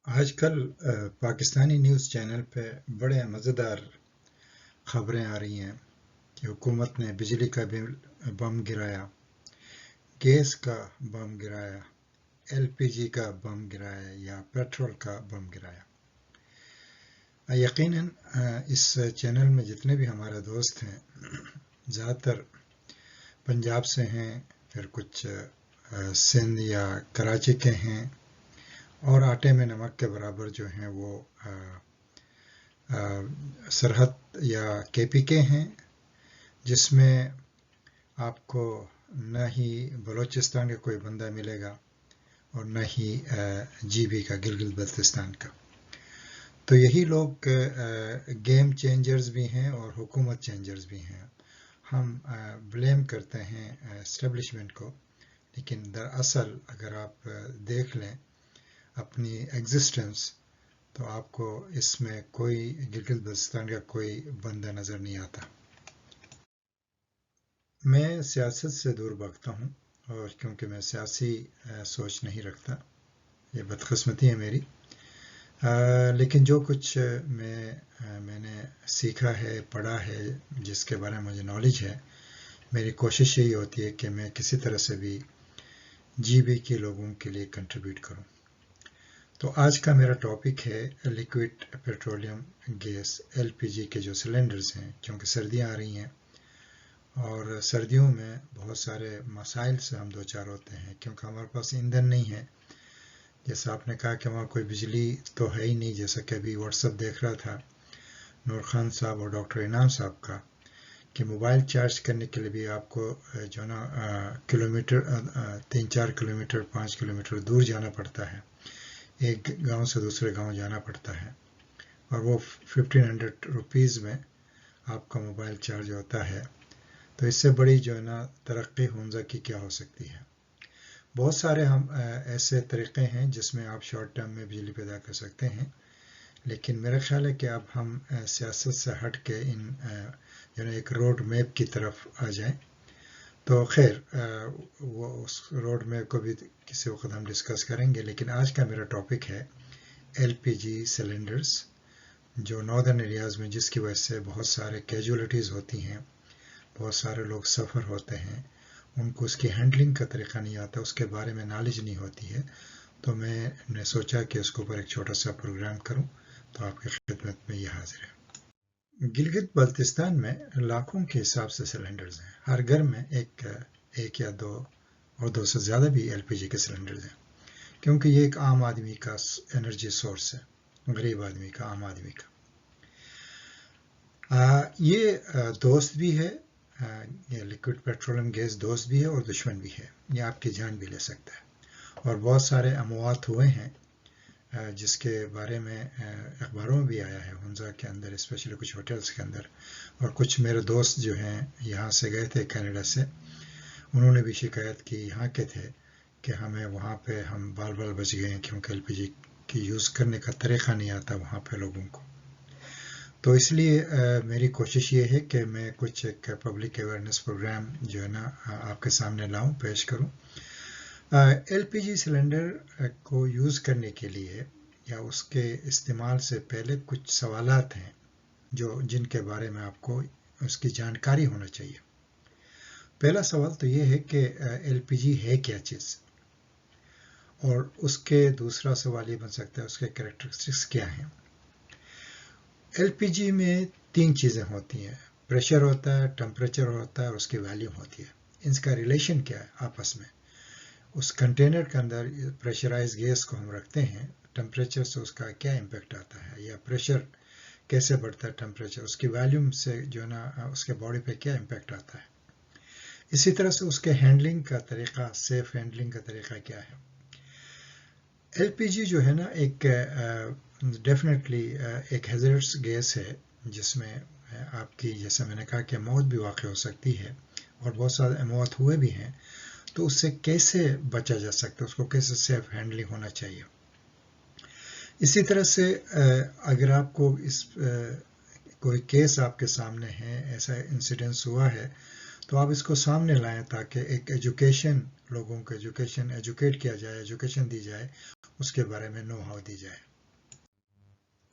آج کل Pakistani news channel پہ بڑے مزیدار خبریں آ رہی ہیں کہ حکومت نے بجلی کا بم گرایا، گیس کا بم گرایا، LPG کا بم گرایا یا پیٹرول کا بم گرایا۔ یقیناً اس چینل میں جتنے بھی ہمارے دوست ہیں زیادہ تر پنجاب سے ہیں، پھر کچھ سندھ یا کراچی کے ہیں، اور آٹے میں نمک کے برابر جو ہیں وہ سرحد یا KPK ہیں، جس میں آپ کو نہ ہی بلوچستان کا کوئی بندہ ملے گا اور نہ ہی GB کا، گلگت بلتستان کا۔ تو یہی لوگ گیم چینجرز بھی ہیں اور حکومت چینجرز بھی ہیں۔ ہم بلیم کرتے ہیں اسٹیبلشمنٹ کو، لیکن دراصل اگر آپ دیکھ لیں اپنی ایگزسٹنس تو آپ کو اس میں کوئی گلگت بلتستان کا کوئی بندہ نظر نہیں آتا۔ میں سیاست سے دور بھاگتا ہوں، اور کیونکہ میں سیاسی سوچ نہیں رکھتا، یہ بدقسمتی ہے میری، لیکن جو کچھ میں نے سیکھا ہے، پڑھا ہے، جس کے بارے میں مجھے نالج ہے، میری کوشش یہی ہوتی ہے کہ میں کسی طرح سے بھی GB کے لوگوں کے لیے کنٹریبیوٹ کروں۔ تو آج کا میرا ٹاپک ہے لیکوئڈ پیٹرولیم گیس LPG کے جو سلنڈرز ہیں، کیونکہ سردیاں آ رہی ہیں اور سردیوں میں بہت سارے مسائل سے ہم دوچار ہوتے ہیں، کیونکہ ہمارے پاس ایندھن نہیں ہے۔ جیسا آپ نے کہا کہ وہاں کوئی بجلی تو ہے ہی نہیں، جیسا کہ ابھی واٹس ایپ دیکھ رہا تھا نور خان صاحب اور ڈاکٹر انعام صاحب کا، کہ موبائل چارج کرنے کے لیے بھی آپ کو جو نا کلومیٹر 3-4 کلومیٹر 5 کلومیٹر دور جانا پڑتا ہے، ایک گاؤں سے دوسرے گاؤں جانا پڑتا ہے، اور وہ 1500 روپیز میں آپ کا موبائل چارج ہوتا ہے۔ تو اس سے بڑی جو ہے نا ترقی ہنزا کی کیا ہو سکتی ہے۔ بہت سارے ہم ایسے طریقے ہیں جس میں آپ شارٹ ٹرم میں بجلی پیدا کر سکتے ہیں، لیکن میرا خیال ہے کہ اب ہم سیاست سے ہٹ کے جو ہے ایک روڈ میپ کی طرف آ جائیں۔ تو خیر وہ اس روڈ میپ کو بھی کسی وقت ہم ڈسکس کریں گے، لیکن آج کا میرا ٹاپک ہے LPG سلنڈرز، جو ناردرن ایریاز میں جس کی وجہ سے بہت سارے کیجولیٹیز ہوتی ہیں، بہت سارے لوگ سفر ہوتے ہیں، ان کو اس کی ہینڈلنگ کا طریقہ نہیں آتا، اس کے بارے میں نالج نہیں ہوتی ہے۔ تو میں نے سوچا کہ اس کے اوپر ایک چھوٹا سا پروگرام کروں، تو آپ کی خدمت میں یہ حاضر ہے۔ گلگت بلتستان میں لاکھوں کے حساب سے سلنڈرز ہیں، ہر گھر میں ایک یا دو اور دو سے زیادہ بھی LPG کے سلنڈرز ہیں، کیونکہ یہ ایک عام آدمی کا انرجی سورس ہے، غریب آدمی کا، عام آدمی کا۔ یہ دوست بھی ہے، یہ لیکوئڈ پیٹرولیم گیس دوست بھی ہے اور دشمن بھی ہے، یہ آپ کی جان بھی لے سکتا ہے، اور بہت سارے اموات ہوئے ہیں جس کے بارے میں اخباروں میں بھی آیا ہے، ہنزا کے اندر اسپیشلی کچھ ہوٹلز کے اندر، اور کچھ میرے دوست جو ہیں یہاں سے گئے تھے کینیڈا سے، انہوں نے بھی شکایت کی، یہاں کے تھے، کہ ہمیں وہاں پہ ہم بال بچ گئے ہیں، کیونکہ LPG کی یوز کرنے کا طریقہ نہیں آتا وہاں پہ لوگوں کو۔ تو اس لیے میری کوشش یہ ہے کہ میں کچھ ایک پبلک اویئرنیس پروگرام جو ہے نا آپ کے سامنے لاؤں، پیش کروں۔ LPG سلنڈر کو یوز کرنے کے لیے یا اس کے استعمال سے پہلے کچھ سوالات ہیں جن کے بارے میں آپ کو اس کی جانکاری ہونا چاہیے۔ پہلا سوال تو یہ ہے کہ LPG ہے کیا چیز، اور اس کے دوسرا سوال یہ بن سکتا ہے اس کے کریکٹرسٹکس کیا ہیں۔ LPG میں 3 چیزیں ہوتی ہیں، پریشر ہوتا ہے، ٹمپریچر ہوتا ہے، اور اس کی ویلیوم ہوتی ہے۔ ان کا ریلیشن کیا ہے آپس میں؟ اس کنٹینر کے اندر پریشرائز گیس کو ہم رکھتے ہیں، ٹمپریچر سے اس کا کیا امپیکٹ آتا ہے، یا پریشر کیسے بڑھتا ہے، ٹمپریچر اس کی ویلیوم سے جو ہے نا اس کے باڈی پہ کیا امپیکٹ آتا ہے۔ اسی طرح سے اس کے ہینڈلنگ کا طریقہ، سیف ہینڈلنگ کا طریقہ کیا ہے۔ LPG جو ہے نا ایک ڈیفینیٹلی ایک ہیزرڈس گیس ہے، جس میں آپ کی، جیسا میں نے کہا کہ موت بھی واقع ہو سکتی ہے، اور بہت سارے اموات ہوئے بھی ہیں۔ تو اس سے کیسے بچا جا سکتا ہے، اس کو کیسے سیف ہینڈلنگ ہونا چاہیے۔ اسی طرح سے اگر آپ کو کوئی کیس آپ کے سامنے ہے، ایسا انسیڈنس ہوا ہے، تو آپ اس کو سامنے لائیں تاکہ ایک ایجوکیشن، لوگوں کو ایجوکیٹ کیا جائے، ایجوکیشن دی جائے، اس کے بارے میں نو ہاؤ دی جائے۔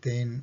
3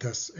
10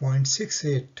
0.68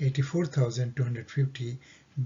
84,250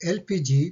LPG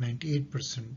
98%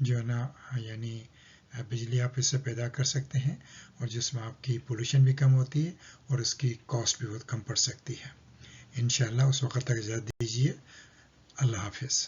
جو ہے نا یعنی بجلی آپ اس سے پیدا کر سکتے ہیں، اور جس میں آپ کی پولوشن بھی کم ہوتی ہے اور اس کی کاسٹ بھی بہت کم پڑ سکتی ہے۔ انشاءاللہ اس وقت تک اجازت دیجیے، اللہ حافظ۔